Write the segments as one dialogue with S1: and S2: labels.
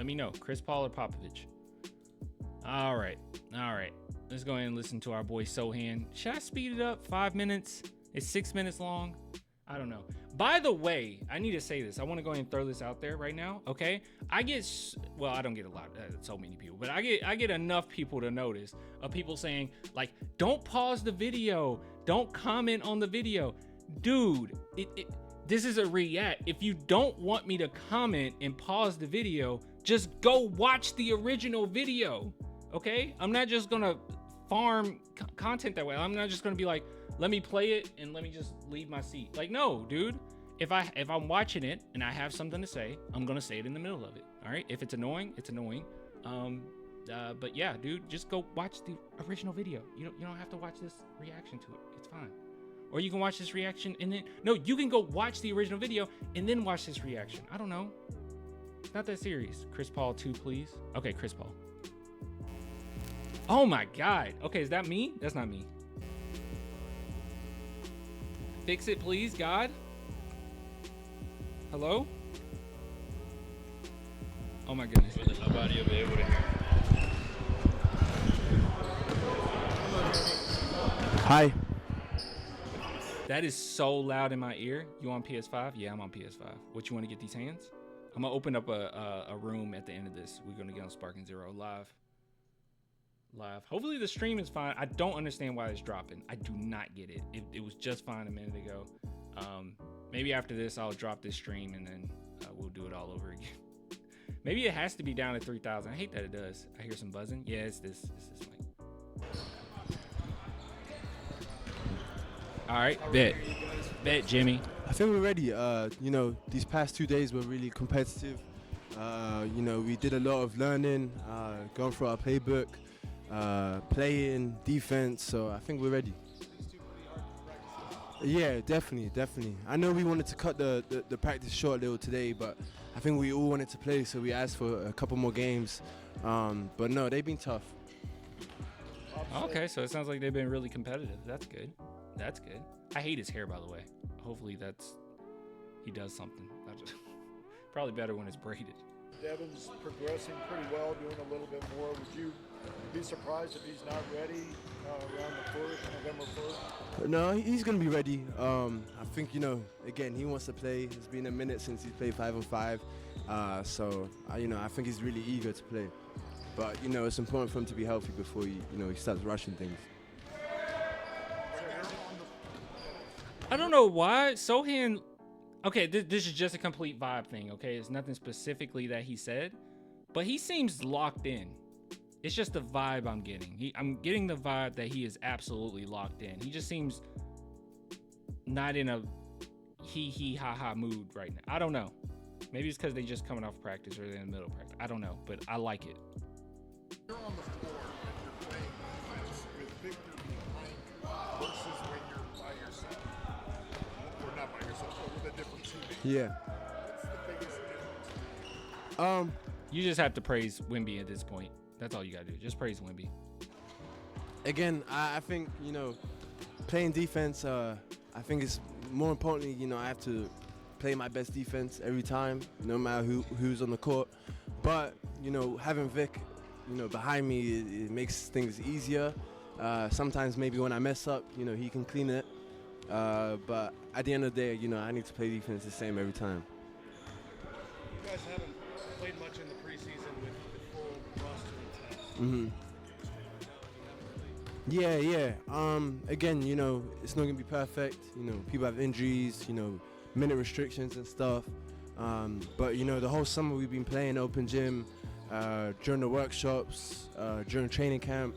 S1: Let me know. Chris Paul or Popovich? All right. Let's go ahead and listen to our boy Sohan. Should I speed it up? 5 minutes? It's 6 minutes long. I don't know. By the way, I need to say this. I want to go ahead and throw this out there right now. Okay. I don't get a lot, so many people, but I get enough people to notice of people saying like, don't pause the video. Don't comment on the video. Dude, this is a react. If you don't want me to comment and pause the video, just go watch the original video. Okay. I'm not just going to farm content that way. I'm not just going to be like, let me play it and let me just leave my seat. Like, no, dude. If I'm watching it and I have something to say, I'm gonna say it in the middle of it. All right. If it's annoying, it's annoying. But yeah, dude, just go watch the original video. You don't have to watch this reaction to it. It's fine. Or you can watch this reaction and then you can go watch the original video and then watch this reaction. I don't know. It's not that serious. Chris Paul 2, please. Okay, Chris Paul. Oh my God. Okay, is that me? That's not me. Fix it, please, God. Hello? Oh my goodness.
S2: Nobody will be able to hear.
S3: Hi.
S1: That is so loud in my ear. You on PS5? Yeah, I'm on PS5. What, you want to get these hands? I'm gonna open up a room at the end of this. We're gonna get on Sparking Zero live. Hopefully the stream is fine. I don't understand why it's dropping. I do not get it. It was just fine a minute ago. Maybe after this, I'll drop this stream and then we'll do it all over again. Maybe it has to be down to 3,000. I hate that it does. I hear some buzzing. Yeah, it's this mic. All right, bet, Jimmy.
S3: I think we're ready. These past 2 days were really competitive. We did a lot of learning, going through our playbook, playing, defense. So I think we're ready. Yeah, definitely. I know we wanted to cut the practice short a little today, but I think we all wanted to play, so we asked for a couple more games. But no, they've been tough.
S1: Okay, so it sounds like they've been really competitive. That's good. I hate his hair, by the way. Hopefully he does something. Probably better when it's braided.
S4: Devin's progressing pretty well, doing a little bit more. Would you be surprised if he's not ready around the 1st, November 1st?
S3: No, he's going to be ready. I think, again, he wants to play. It's been a minute since he's played 5-on-5. I think he's really eager to play. But, it's important for him to be healthy before he starts rushing things.
S1: I don't know why. Sohan... Okay, this is just a complete vibe thing, okay? It's nothing specifically that he said, but he seems locked in. It's just the vibe I'm getting. I'm getting the vibe that he is absolutely locked in. He just seems not in a ha mood right now. I don't know. Maybe it's because they just coming off practice or they're in the middle of practice. I don't know, but I like it.
S4: You're on the floor and you're playing defense with Victor behind you versus when you're by yourself. Or not by yourself, but with a different teammate.
S3: Yeah.
S4: What's the biggest difference?
S1: You just have to praise Wemby at this point. That's all you got to do. Just praise Wemby.
S3: Again, I think, playing defense, I think it's more importantly, I have to play my best defense every time, no matter who's on the court. But, having Vic, behind me, it makes things easier. Sometimes maybe when I mess up, he can clean it. But at the end of the day, I need to play defense the same every time.
S5: You guys haven't played much in the preseason with the full roster intact.
S3: Mm-hmm. Yeah. Again, it's not gonna be perfect. People have injuries. Minute restrictions and stuff. But the whole summer we've been playing open gym, during the workshops, during training camp.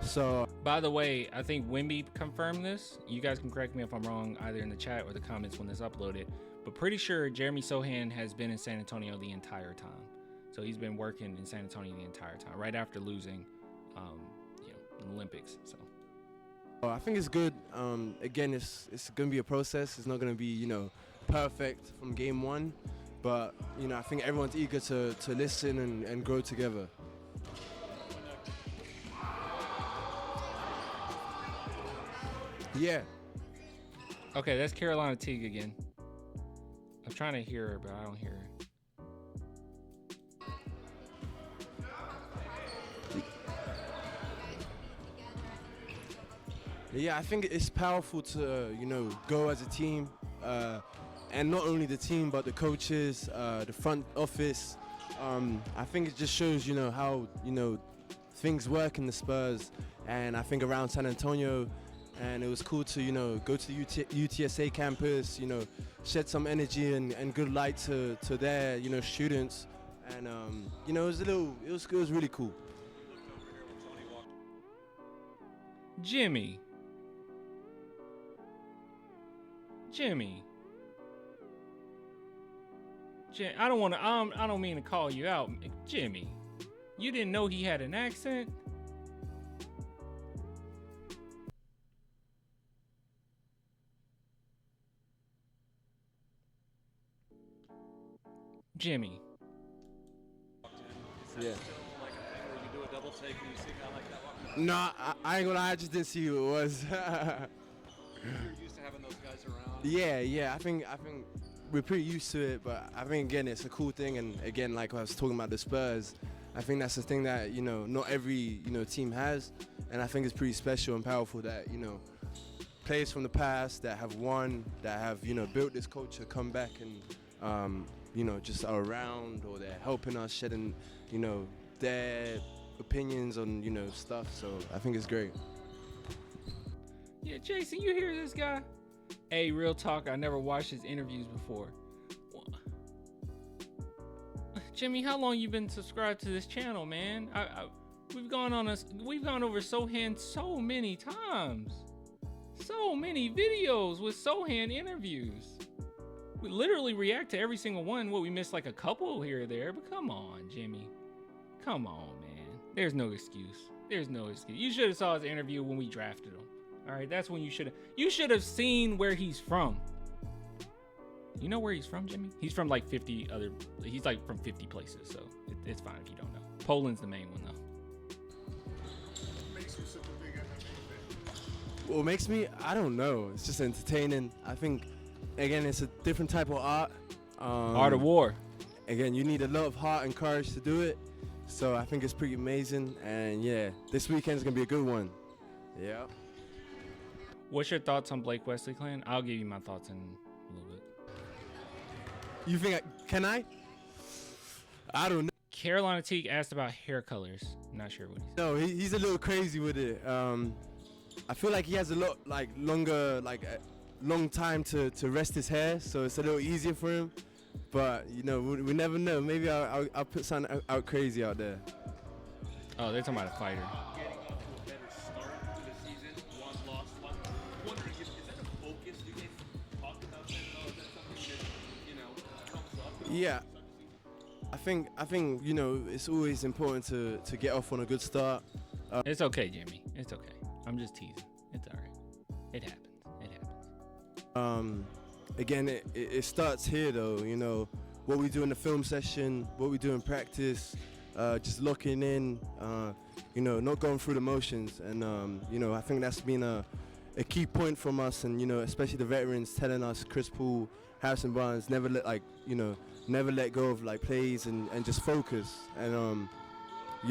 S3: So,
S1: by the way, I think Wemby confirmed this. You guys can correct me if I'm wrong, either in the chat or the comments when this uploaded. But pretty sure Jeremy Sohan has been in San Antonio the entire time. So he's been working in San Antonio the entire time, right after losing, the Olympics. So
S3: I think it's good. Again, it's gonna be a process. It's not gonna be perfect from game one, but I think everyone's eager to listen and grow together. Yeah.
S1: Okay, that's Carolina Teague again. I'm trying to hear her, but I don't hear her.
S3: Yeah, I think it's powerful to, go as a team, and not only the team, but the coaches, the front office. I think it just shows, how, things work in the Spurs, and I think around San Antonio, and it was cool to, go to the UTSA campus, shed some energy and good light to their, students, and, it was really cool.
S1: Jimmy. I don't mean to call you out, Jimmy. You didn't know he had an accent? Jimmy.
S3: Yeah.
S5: You do a double take and you see a guy like that.
S3: No, I ain't gonna lie, I just didn't see who it was.
S5: You're used to having those guys around.
S3: Yeah. I think we're pretty used to it, but I think again it's a cool thing. And again, like I was talking about the Spurs, I think that's the thing that not every team has, and I think it's pretty special and powerful that players from the past that have won, that have built this culture, come back and just are around, or they're helping us, shedding their opinions on stuff. So I think it's great.
S1: Yeah, Jason, you hear this guy? Hey, real talk, I never watched his interviews before. Jimmy, how long you been subscribed to this channel, man? We've gone over Sohan so many times. So many videos with Sohan interviews. We literally react to every single one. We missed like a couple here or there, but come on, Jimmy. Come on, man. There's no excuse. You should have saw his interview when we drafted him. All right, that's when you should have seen where he's from. You know where he's from, Jimmy? He's from like 50 places, so it's fine if you don't know. Poland's the main one, though.
S4: What makes you such a big MMA fan?
S3: What makes me? I don't know. It's just entertaining. I think, again, it's a different type of art.
S1: Art of war.
S3: Again, you need a lot of heart and courage to do it. So I think it's pretty amazing. And yeah, this weekend's going to be a good one. Yeah.
S1: What's your thoughts on Blake Wesley Clan? I'll give you my thoughts in a little bit.
S3: You think can I? I don't know.
S1: Carolina Teague asked about hair colors. I'm not sure what he said.
S3: No, he's a little crazy with it. I feel like he has a lot long time to rest his hair, so it's a little easier for him. But we never know. Maybe I'll put something out crazy out there.
S1: Oh, they're talking about a fighter.
S5: Getting off to a better start to the season, one loss, one. Wondering, is that a focus? Do you guys talk about that? Or is that something that comes up?
S3: Yeah. I think it's always important to get off on a good start.
S1: It's okay, Jimmy. It's okay. I'm just teasing. It's all right. It happens.
S3: Again, it starts here though. What we do in the film session, what we do in practice, just locking in. Not going through the motions, and I think that's been a key point from us, and especially the veterans telling us, Chris Paul, Harrison Barnes, never let go of like plays and just focus. And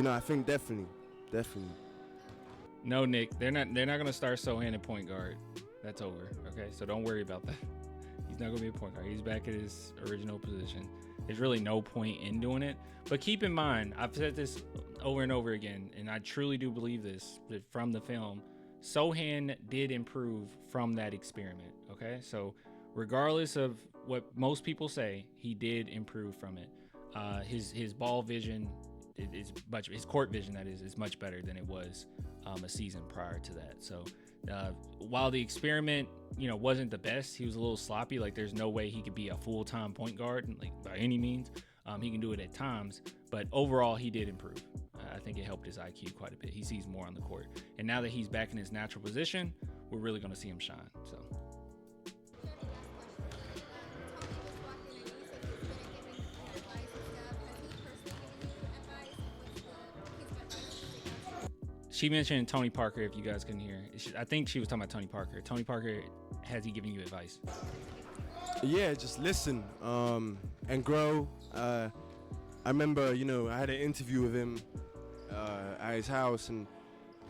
S3: I think definitely.
S1: No, Nick, they're not gonna start Sohan at point guard. That's over. Okay, so don't worry about that. He's not gonna be a point guard. He's back at his original position. There's really no point in doing it. But keep in mind, I've said this over and over again, and I truly do believe this, that from the film, Sohan did improve from that experiment. Okay, so regardless of what most people say, he did improve from it. His ball vision is much, his court vision that is much better than it was a season prior to that. So while the experiment wasn't the best, he was a little sloppy. Like there's no way he could be a full-time point guard like by any means. He can do it at times, but overall he did improve. I think it helped his IQ quite a bit. He sees more on the court, and now that he's back in his natural position, we're really going to see him shine. So. She mentioned Tony Parker, if you guys couldn't hear. I think she was talking about Tony Parker. Tony Parker, has he given you advice?
S3: Yeah, just listen and grow. I remember, I had an interview with him at his house, and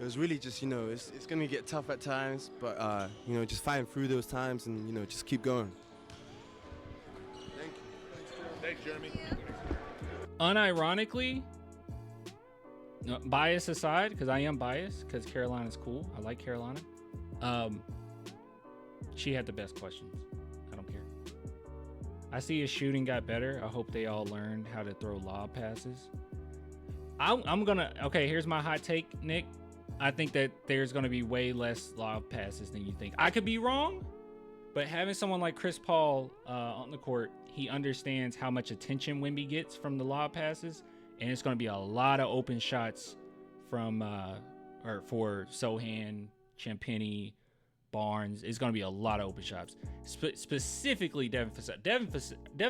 S3: it was really just, it's going to get tough at times, but, just fighting through those times and, just keep going. Thank you.
S4: Thanks, Jeremy.
S1: Unironically, bias aside, because I am biased, because Carolina's cool. I like Carolina. She had the best questions. I don't care. I see his shooting got better. I hope they all learned how to throw lob passes. Okay, here's my hot take, Nick. I think that there's going to be way less lob passes than you think. I could be wrong, but having someone like Chris Paul on the court, he understands how much attention Wemby gets from the lob passes, and it's going to be a lot of open shots for Sohan, Champagnie, Barnes. It's going to be a lot of open shots. Specifically, Devin Vassell. Devin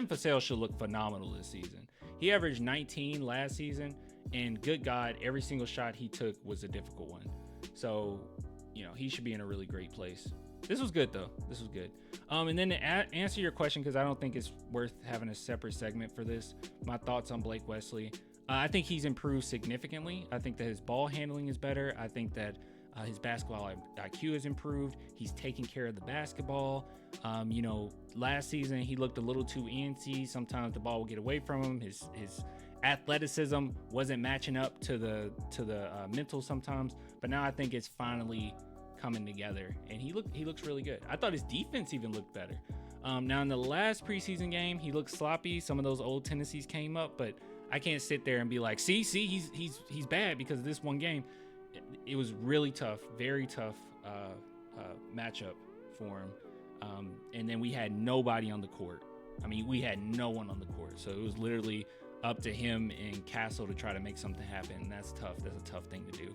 S1: Vassell should look phenomenal this season. He averaged 19 last season, and good God, every single shot he took was a difficult one. So, he should be in a really great place. This was good, though. This was good. And then to answer your question, because I don't think it's worth having a separate segment for this, my thoughts on Blake Wesley. I think he's improved significantly. I think that his ball handling is better. I think that his basketball IQ has improved. He's taking care of the basketball. Last season he looked a little too antsy. Sometimes the ball would get away from him. His athleticism wasn't matching up to the mental sometimes. But now I think it's finally coming together, and he looks really good. I thought his defense even looked better. Now in the last preseason game, he looked sloppy. Some of those old tendencies came up, but I can't sit there and be like, see, he's bad because of this one game. It was really tough, very tough matchup for him. And then we had nobody on the court. I mean, we had no one on the court. So it was literally up to him and Castle to try to make something happen. And that's tough. That's a tough thing to do.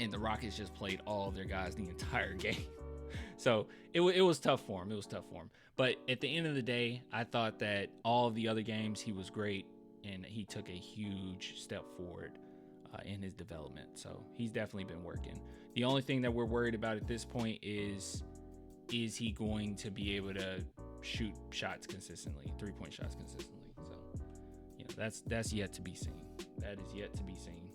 S1: And the Rockets just played all of their guys the entire game. So it was tough for him. It was tough for him. But at the end of the day, I thought that all of the other games, he was great. And he took a huge step forward in his development. So he's definitely been working. The only thing that we're worried about at this point is he going to be able to shoot shots consistently, 3-point shots consistently? So, that's yet to be seen. That is yet to be seen.